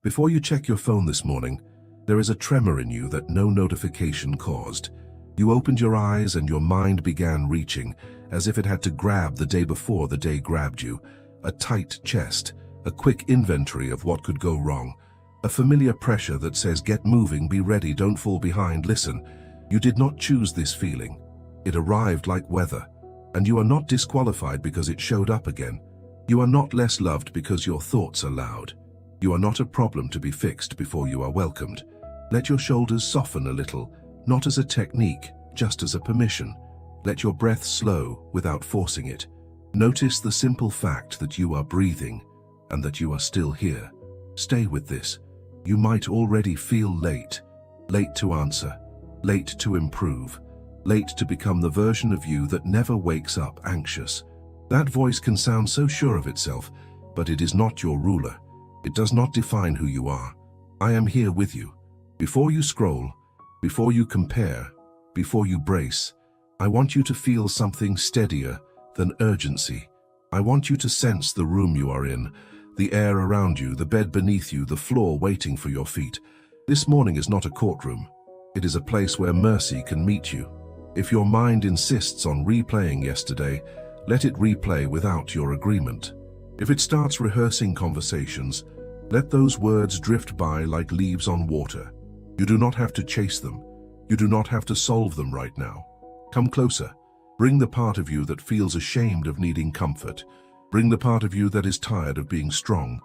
Before you check your phone this morning, there is a tremor in you that no notification caused. You opened your eyes and your mind began reaching, as if it had to grab the day before the day grabbed you. A tight chest, a quick inventory of what could go wrong. A familiar pressure that says, get moving, be ready, don't fall behind, listen. You did not choose this feeling. It arrived like weather, and you are not disqualified because it showed up again. You are not less loved because your thoughts are loud. You are not a problem to be fixed before you are welcomed. Let your shoulders soften a little, not as a technique, just as a permission. Let your breath slow without forcing it. Notice the simple fact that you are breathing and that you are still here. Stay with this. You might already feel late. Late to answer. Late to improve. Late to become the version of you that never wakes up anxious. That voice can sound so sure of itself, but it is not your ruler. It does not define who you are. I am here with you. Before you scroll, before you compare, before you brace, I want you to feel something steadier than urgency. I want you to sense the room you are in, the air around you, the bed beneath you, the floor waiting for your feet. This morning is not a courtroom. It is a place where mercy can meet you. If your mind insists on replaying yesterday, let it replay without your agreement. If it starts rehearsing conversations, let those words drift by like leaves on water. You do not have to chase them. You do not have to solve them right now. Come closer. Bring the part of you that feels ashamed of needing comfort. Bring the part of you that is tired of being strong.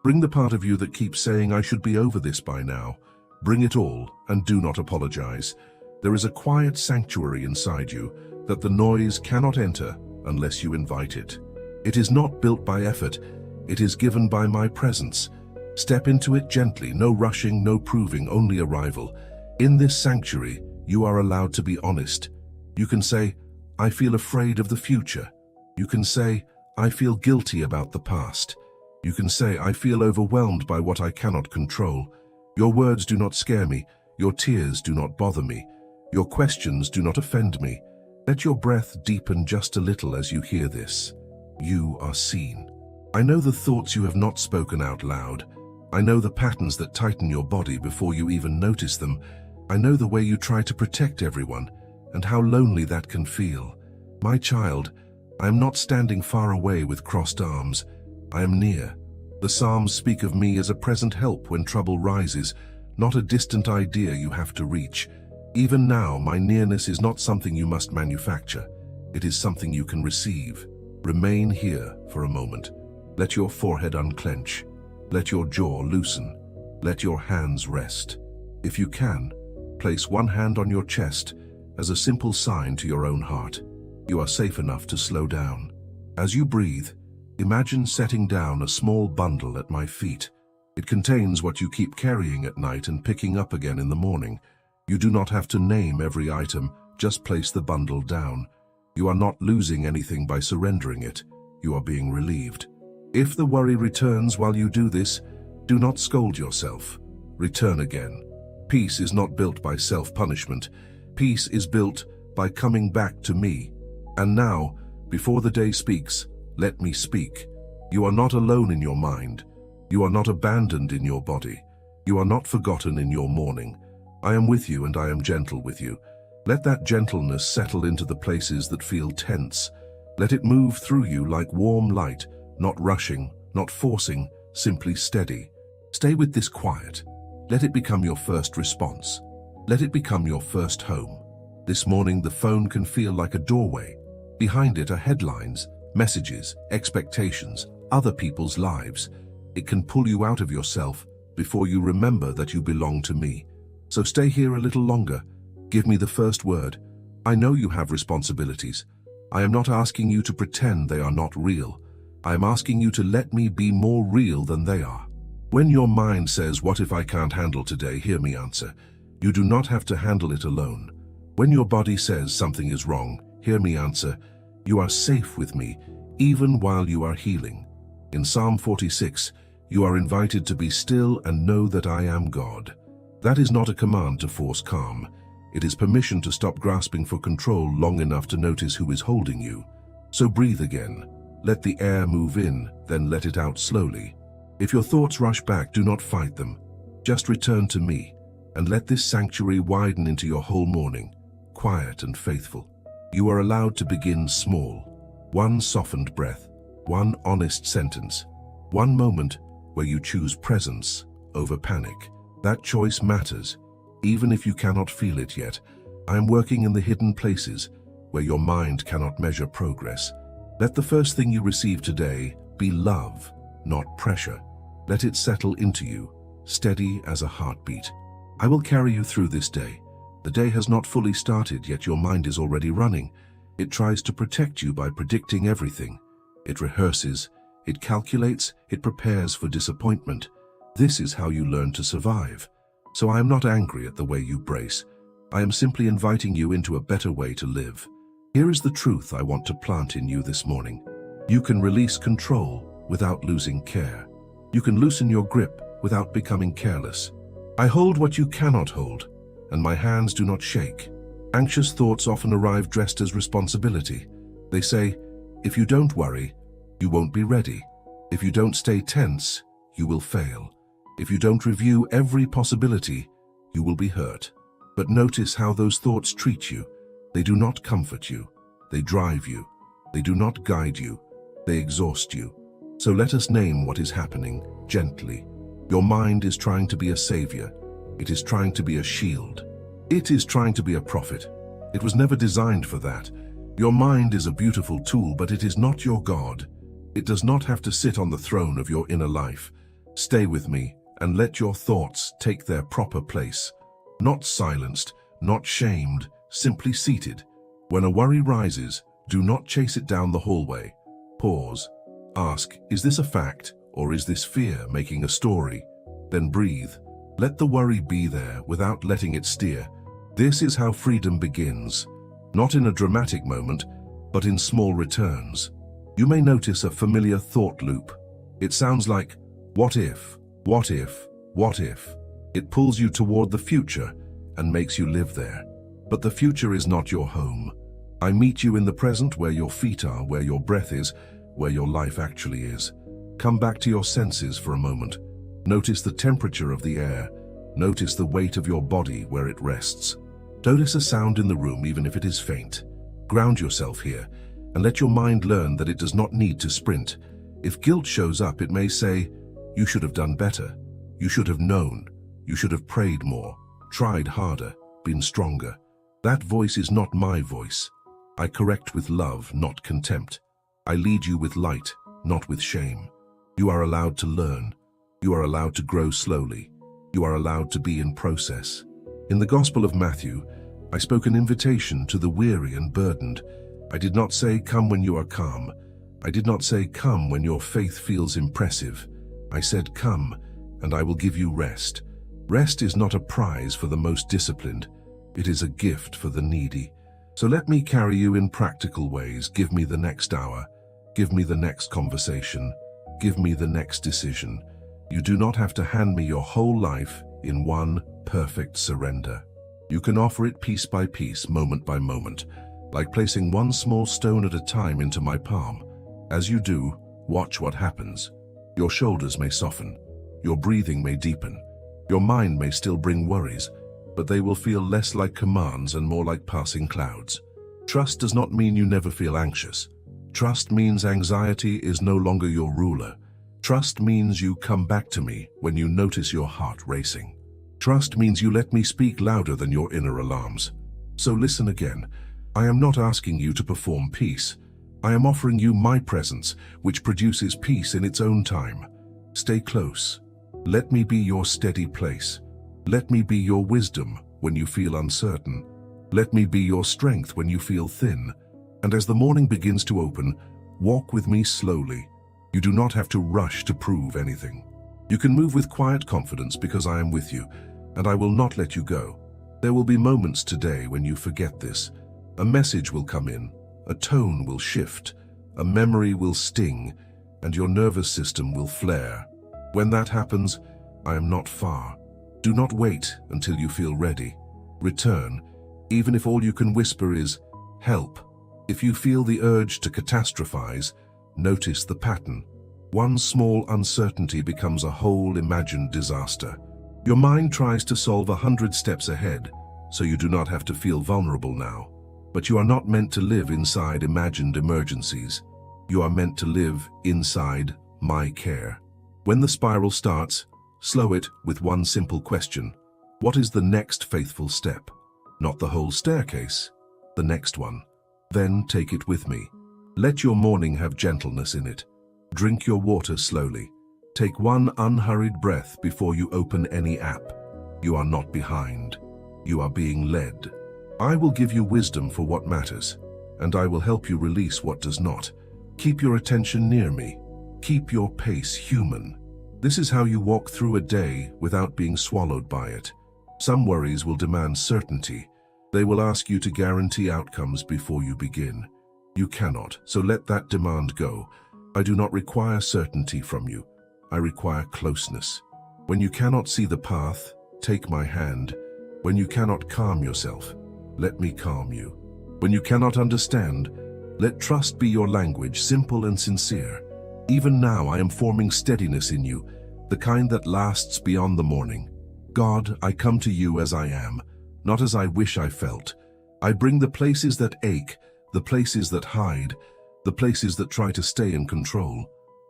Bring the part of you that keeps saying, I should be over this by now. Bring it all and do not apologize. There is a quiet sanctuary inside you that the noise cannot enter unless you invite it. It is not built by effort. It is given by my presence. Step into it gently, no rushing, no proving, only arrival. In this sanctuary, you are allowed to be honest. You can say, I feel afraid of the future. You can say, I feel guilty about the past. You can say, I feel overwhelmed by what I cannot control. Your words do not scare me. Your tears do not bother me. Your questions do not offend me. Let your breath deepen just a little as you hear this. You are seen. I know the thoughts you have not spoken out loud. I know the patterns that tighten your body before you even notice them. I know the way you try to protect everyone and how lonely that can feel. My child, I am not standing far away with crossed arms. I am near. The Psalms speak of me as a present help when trouble rises, not a distant idea you have to reach. Even now, my nearness is not something you must manufacture. It is something you can receive. Remain here for a moment. Let your forehead unclench. Let your jaw loosen. Let your hands rest. If you can, place one hand on your chest as a simple sign to your own heart. You are safe enough to slow down. As you breathe, imagine setting down a small bundle at my feet. It contains what you keep carrying at night and picking up again in the morning. You do not have to name every item, just place the bundle down. You are not losing anything by surrendering it. You are being relieved. If the worry returns while you do this, do not scold yourself. Return again. Peace is not built by self-punishment. Peace is built by coming back to me. And now, before the day speaks, let me speak. You are not alone in your mind. You are not abandoned in your body. You are not forgotten in your mourning. I am with you and I am gentle with you. Let that gentleness settle into the places that feel tense. Let it move through you like warm light, not rushing, not forcing, simply steady. Stay with this quiet. Let it become your first response. Let it become your first home. This morning, the phone can feel like a doorway. Behind it are headlines, messages, expectations, other people's lives. It can pull you out of yourself before you remember that you belong to me. So stay here a little longer. Give me the first word. I know you have responsibilities. I am not asking you to pretend they are not real. I am asking you to let me be more real than they are. When your mind says, what if I can't handle today, hear me answer. You do not have to handle it alone. When your body says something is wrong, hear me answer. You are safe with me, even while you are healing. In Psalm 46, you are invited to be still and know that I am God. That is not a command to force calm. It is permission to stop grasping for control long enough to notice who is holding you. So breathe again. Let the air move in, then let it out slowly. If your thoughts rush back, do not fight them. Just return to me, and let this sanctuary widen into your whole morning, quiet and faithful. You are allowed to begin small. One softened breath, one honest sentence, one moment where you choose presence over panic. That choice matters, even if you cannot feel it yet. I am working in the hidden places where your mind cannot measure progress. Let the first thing you receive today be love, not pressure. Let it settle into you, steady as a heartbeat. I will carry you through this day. The day has not fully started, yet your mind is already running. It tries to protect you by predicting everything. It rehearses, it calculates, it prepares for disappointment. This is how you learn to survive. So I am not angry at the way you brace. I am simply inviting you into a better way to live. Here is the truth I want to plant in you this morning. You can release control without losing care. You can loosen your grip without becoming careless. I hold what you cannot hold, and my hands do not shake. Anxious thoughts often arrive dressed as responsibility. They say, if you don't worry, you won't be ready. If you don't stay tense, you will fail. If you don't review every possibility, you will be hurt. But notice how those thoughts treat you. They do not comfort you. They drive you. They do not guide you. They exhaust you. So let us name what is happening gently. Your mind is trying to be a savior. It is trying to be a shield. It is trying to be a prophet. It was never designed for that. Your mind is a beautiful tool, but it is not your God. It does not have to sit on the throne of your inner life. Stay with me and let your thoughts take their proper place. Not silenced, not shamed, simply seated. When a worry rises, do not chase it down the hallway. Pause. Ask, is this a fact or is this fear making a story? Then breathe. Let the worry be there without letting it steer. This is how freedom begins. Not in a dramatic moment, but in small returns. You may notice a familiar thought loop. It sounds like, what if, what if, what if? It pulls you toward the future and makes you live there. But the future is not your home. I meet you in the present, where your feet are, where your breath is, where your life actually is. Come back to your senses for a moment. Notice the temperature of the air. Notice the weight of your body where it rests. Notice a sound in the room, even if it is faint. Ground yourself here and let your mind learn that it does not need to sprint. If guilt shows up, it may say, you should have done better. You should have known. You should have prayed more, tried harder, been stronger. That voice is not my voice. I correct with love, not contempt. I lead you with light, not with shame. You are allowed to learn. You are allowed to grow slowly. You are allowed to be in process. In the Gospel of Matthew, I spoke an invitation to the weary and burdened. I did not say, come when you are calm. I did not say, come when your faith feels impressive. I said, come, and I will give you rest. Rest is not a prize for the most disciplined. It is a gift for the needy. So let me carry you in practical ways. Give me the next hour. Give me the next conversation. Give me the next decision. You do not have to hand me your whole life in one perfect surrender. You can offer it piece by piece, moment by moment, like placing one small stone at a time into my palm. As you do, watch what happens. Your shoulders may soften. Your breathing may deepen. Your mind may still bring worries, but they will feel less like commands and more like passing clouds. Trust does not mean you never feel anxious. Trust means anxiety is no longer your ruler. Trust means you come back to me when you notice your heart racing. Trust means you let me speak louder than your inner alarms. So listen again. I am not asking you to perform peace. I am offering you my presence, which produces peace in its own time. Stay close. Let me be your steady place. Let me be your wisdom when you feel uncertain. Let me be your strength when you feel thin. And as the morning begins to open, walk with me slowly. You do not have to rush to prove anything. You can move with quiet confidence because I am with you, and I will not let you go. There will be moments today when you forget this. A message will come in, a tone will shift, a memory will sting, and your nervous system will flare. When that happens, I am not far. Do not wait until you feel ready. Return, even if all you can whisper is, help. If you feel the urge to catastrophize, notice the pattern. One small uncertainty becomes a whole imagined disaster. Your mind tries to solve 100 steps ahead, so you do not have to feel vulnerable now. But you are not meant to live inside imagined emergencies. You are meant to live inside my care. When the spiral starts, slow it with one simple question. What is the next faithful step? Not the whole staircase, the next one. Then take it with me. Let your morning have gentleness in it. Drink your water slowly. Take one unhurried breath before you open any app. You are not behind. You are being led. I will give you wisdom for what matters, and I will help you release what does not. Keep your attention near me. Keep your pace human. This is how you walk through a day without being swallowed by it. Some worries will demand certainty. They will ask you to guarantee outcomes before you begin. You cannot, so let that demand go. I do not require certainty from you. I require closeness. When you cannot see the path, take my hand. When you cannot calm yourself, let me calm you. When you cannot understand, let trust be your language, simple and sincere. Even now I am forming steadiness in you, the kind that lasts beyond the morning. God, I come to you as I am, not as I wish I felt. I bring the places that ache, the places that hide, the places that try to stay in control.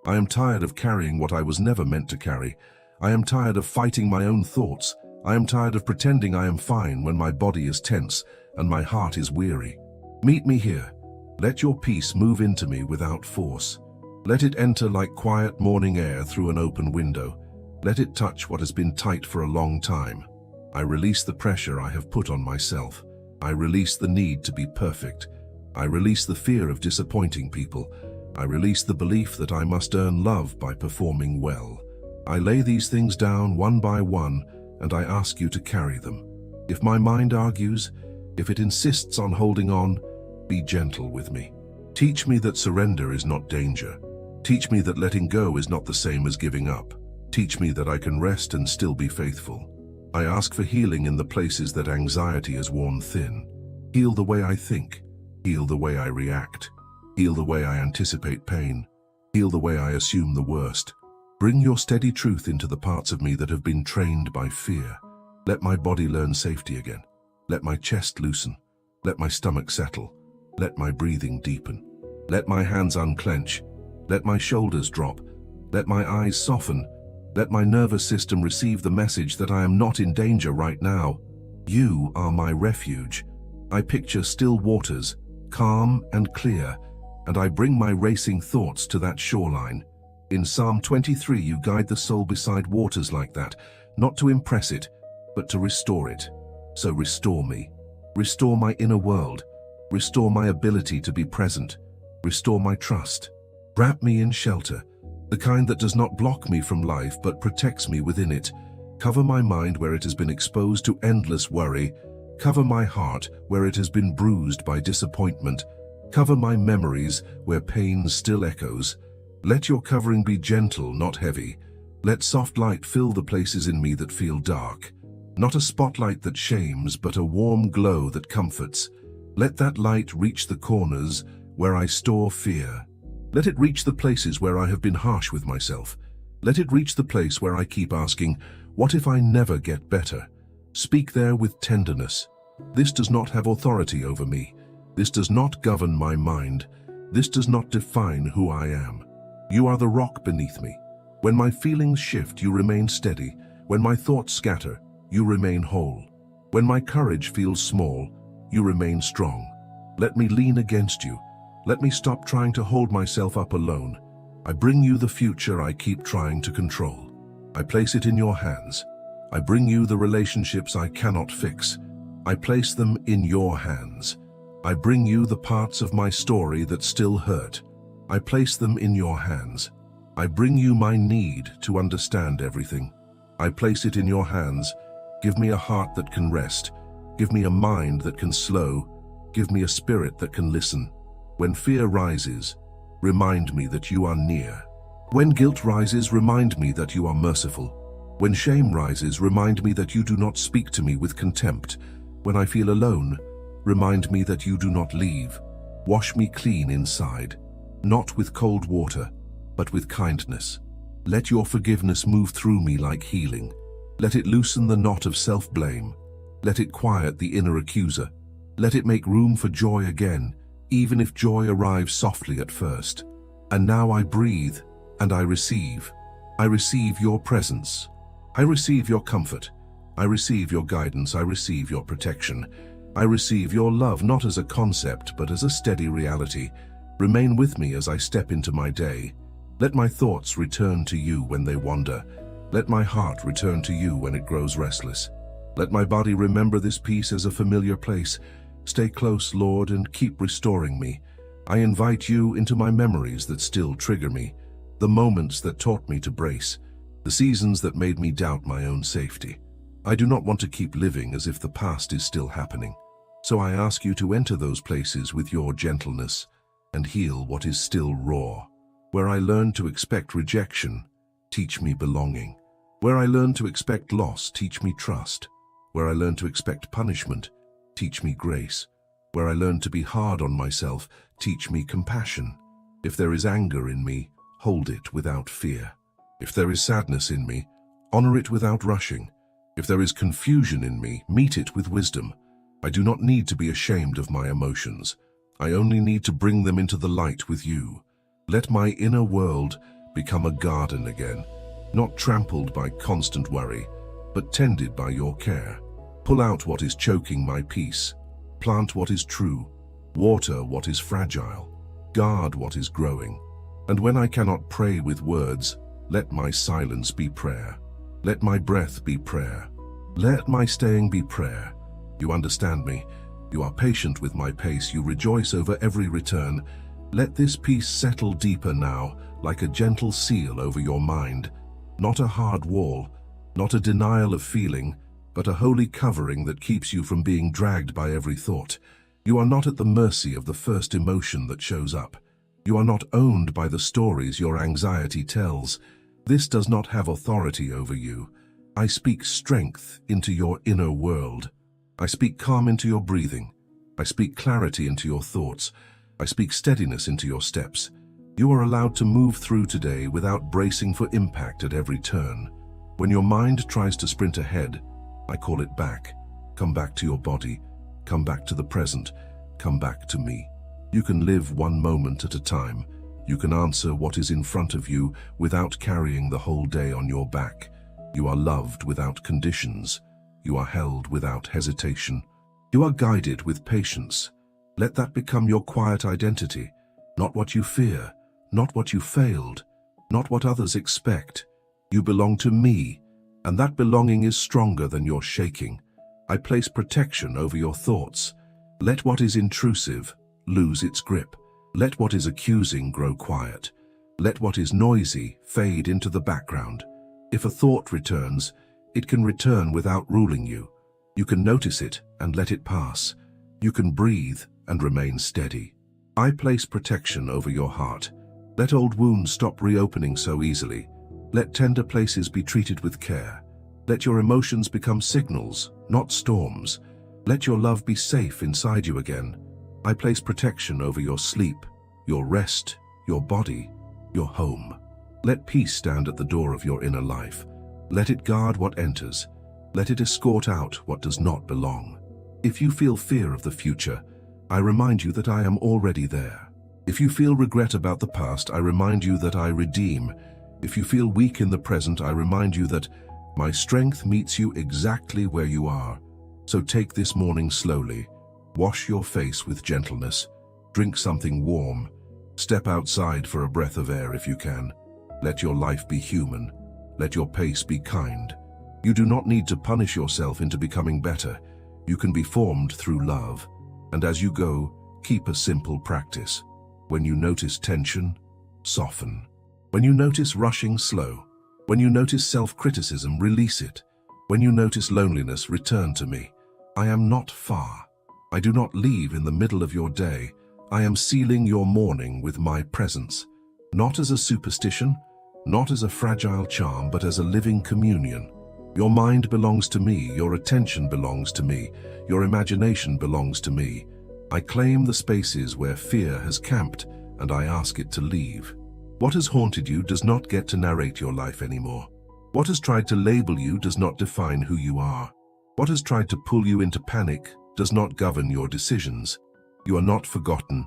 I am tired of carrying what I was never meant to carry. I am tired of fighting my own thoughts. I am tired of pretending I am fine when my body is tense and my heart is weary. Meet me here. Let your peace move into me without force. Let it enter like quiet morning air through an open window. Let it touch what has been tight for a long time. I release the pressure I have put on myself. I release the need to be perfect. I release the fear of disappointing people. I release the belief that I must earn love by performing well. I lay these things down one by one, and I ask you to carry them. If my mind argues, if it insists on holding on, be gentle with me. Teach me that surrender is not danger. Teach me that letting go is not the same as giving up. Teach me that I can rest and still be faithful. I ask for healing in the places that anxiety has worn thin. Heal the way I think. Heal the way I react. Heal the way I anticipate pain. Heal the way I assume the worst. Bring your steady truth into the parts of me that have been trained by fear. Let my body learn safety again. Let my chest loosen. Let my stomach settle. Let my breathing deepen. Let my hands unclench. Let my shoulders drop. Let my eyes soften. Let my nervous system receive the message that I am not in danger right now. You are my refuge. I picture still waters, calm and clear, and I bring my racing thoughts to that shoreline. In Psalm 23, you guide the soul beside waters like that, not to impress it, but to restore it. So restore me. Restore my inner world. Restore my ability to be present. Restore my trust. Wrap me in shelter, the kind that does not block me from life but protects me within it. Cover my mind where it has been exposed to endless worry. Cover my heart where it has been bruised by disappointment. Cover my memories where pain still echoes. Let your covering be gentle, not heavy. Let soft light fill the places in me that feel dark. Not a spotlight that shames, but a warm glow that comforts. Let that light reach the corners where I store fear. Let it reach the places where I have been harsh with myself. Let it reach the place where I keep asking, what if I never get better? Speak there with tenderness. This does not have authority over me. This does not govern my mind. This does not define who I am. You are the rock beneath me. When my feelings shift, you remain steady. When my thoughts scatter, you remain whole. When my courage feels small, you remain strong. Let me lean against you. Let me stop trying to hold myself up alone. I bring you the future I keep trying to control. I place it in your hands. I bring you the relationships I cannot fix. I place them in your hands. I bring you the parts of my story that still hurt. I place them in your hands. I bring you my need to understand everything. I place it in your hands. Give me a heart that can rest. Give me a mind that can slow. Give me a spirit that can listen. When fear rises, remind me that you are near. When guilt rises, remind me that you are merciful. When shame rises, remind me that you do not speak to me with contempt. When I feel alone, remind me that you do not leave. Wash me clean inside, not with cold water, but with kindness. Let your forgiveness move through me like healing. Let it loosen the knot of self-blame. Let it quiet the inner accuser. Let it make room for joy again, even if joy arrives softly at first. And now I breathe, and I receive. I receive your presence. I receive your comfort. I receive your guidance. I receive your protection. I receive your love, not as a concept, but as a steady reality. Remain with me as I step into my day. Let my thoughts return to you when they wander. Let my heart return to you when it grows restless. Let my body remember this peace as a familiar place. Stay close, Lord, and keep restoring me. I invite you into my memories that still trigger me, the moments that taught me to brace, the seasons that made me doubt my own safety. I do not want to keep living as if the past is still happening. So I ask you to enter those places with your gentleness and heal what is still raw. Where I learned to expect rejection, teach me belonging. Where I learned to expect loss, teach me trust. Where I learned to expect punishment, teach me grace. Where I learned to be hard on myself, teach me compassion. If there is anger in me, hold it without fear. If there is sadness in me, honor it without rushing. If there is confusion in me, meet it with wisdom. I do not need to be ashamed of my emotions. I only need to bring them into the light with you. Let my inner world become a garden again, not trampled by constant worry, but tended by your care. Pull out what is choking my peace. Plant what is true. Water what is fragile. Guard what is growing. And when I cannot pray with words, let my silence be prayer. Let my breath be prayer. Let my staying be prayer. You understand me. You are patient with my pace. You rejoice over every return. Let this peace settle deeper now, like a gentle seal over your mind. Not a hard wall, not a denial of feeling, but a holy covering that keeps you from being dragged by every thought. You are not at the mercy of the first emotion that shows up. You are not owned by the stories your anxiety tells. This does not have authority over you. I speak strength into your inner world. I speak calm into your breathing. I speak clarity into your thoughts. I speak steadiness into your steps. You are allowed to move through today without bracing for impact at every turn. When your mind tries to sprint ahead, I call it back. Come back to your body. Come back to the present. Come back to me. You can live one moment at a time. You can answer what is in front of you without carrying the whole day on your back. You are loved without conditions. You are held without hesitation. You are guided with patience. Let that become your quiet identity. Not what you fear, not what you failed, not what others expect. You belong to me, and that belonging is stronger than your shaking. I place protection over your thoughts. Let what is intrusive lose its grip. Let what is accusing grow quiet. Let what is noisy fade into the background. If a thought returns, it can return without ruling you. You can notice it and let it pass. You can breathe and remain steady. I place protection over your heart. Let old wounds stop reopening so easily. Let tender places be treated with care. Let your emotions become signals, not storms. Let your love be safe inside you again. I place protection over your sleep, your rest, your body, your home. Let peace stand at the door of your inner life. Let it guard what enters. Let it escort out what does not belong. If you feel fear of the future, I remind you that I am already there. If you feel regret about the past, I remind you that I redeem. If you feel weak in the present, I remind you that my strength meets you exactly where you are. So take this morning slowly. Wash your face with gentleness. Drink something warm. Step outside for a breath of air if you can. Let your life be human. Let your pace be kind. You do not need to punish yourself into becoming better. You can be formed through love. And as you go, keep a simple practice. When you notice tension, soften. When you notice rushing, slow. When you notice self-criticism, release it. When you notice loneliness, return to me. I am not far. I do not leave in the middle of your day. I am sealing your morning with my presence. Not as a superstition, not as a fragile charm, but as a living communion. Your mind belongs to me, your attention belongs to me, your imagination belongs to me. I claim the spaces where fear has camped, and I ask it to leave. What has haunted you does not get to narrate your life anymore. What has tried to label you does not define who you are. What has tried to pull you into panic does not govern your decisions. You are not forgotten.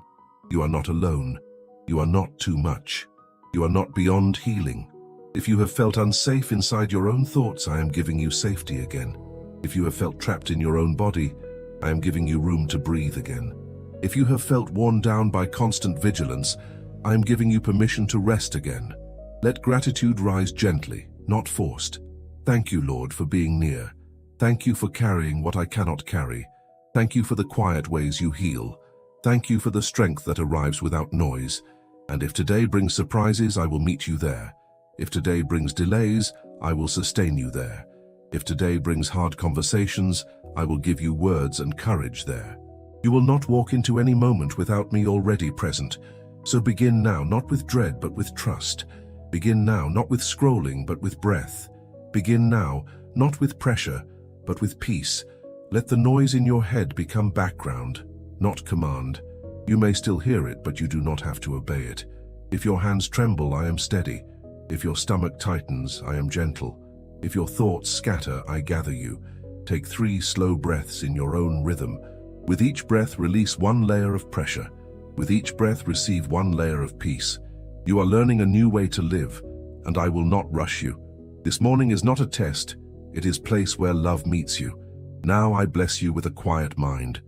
You are not alone. You are not too much. You are not beyond healing. If you have felt unsafe inside your own thoughts, I am giving you safety again. If you have felt trapped in your own body, I am giving you room to breathe again. If you have felt worn down by constant vigilance, I am giving you permission to rest again. Let gratitude rise gently, not forced. Thank you, Lord, for being near. Thank you for carrying what I cannot carry. Thank you for the quiet ways you heal. Thank you for the strength that arrives without noise. And if today brings surprises, I will meet you there. If today brings delays, I will sustain you there. If today brings hard conversations, I will give you words and courage there. You will not walk into any moment without me already present. So begin now, not with dread, but with trust. Begin now, not with scrolling, but with breath. Begin now, not with pressure, but with peace. Let the noise in your head become background, not command. You may still hear it, but you do not have to obey it. If your hands tremble, I am steady. If your stomach tightens, I am gentle. If your thoughts scatter, I gather you. Take 3 slow breaths in your own rhythm. With each breath, release 1 layer of pressure. With each breath, receive 1 layer of peace. You are learning a new way to live, and I will not rush you. This morning is not a test. It is a place where love meets you. Now I bless you with a quiet mind.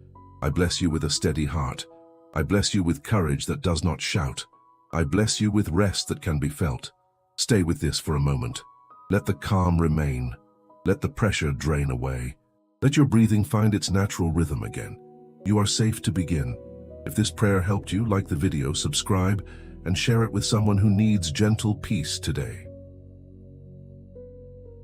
I bless you with a steady heart. I bless you with courage that does not shout. I bless you with rest that can be felt. Stay with this for a moment. Let the calm remain. Let the pressure drain away. Let your breathing find its natural rhythm again. You are safe to begin. If this prayer helped you, like the video, subscribe, and share it with someone who needs gentle peace today.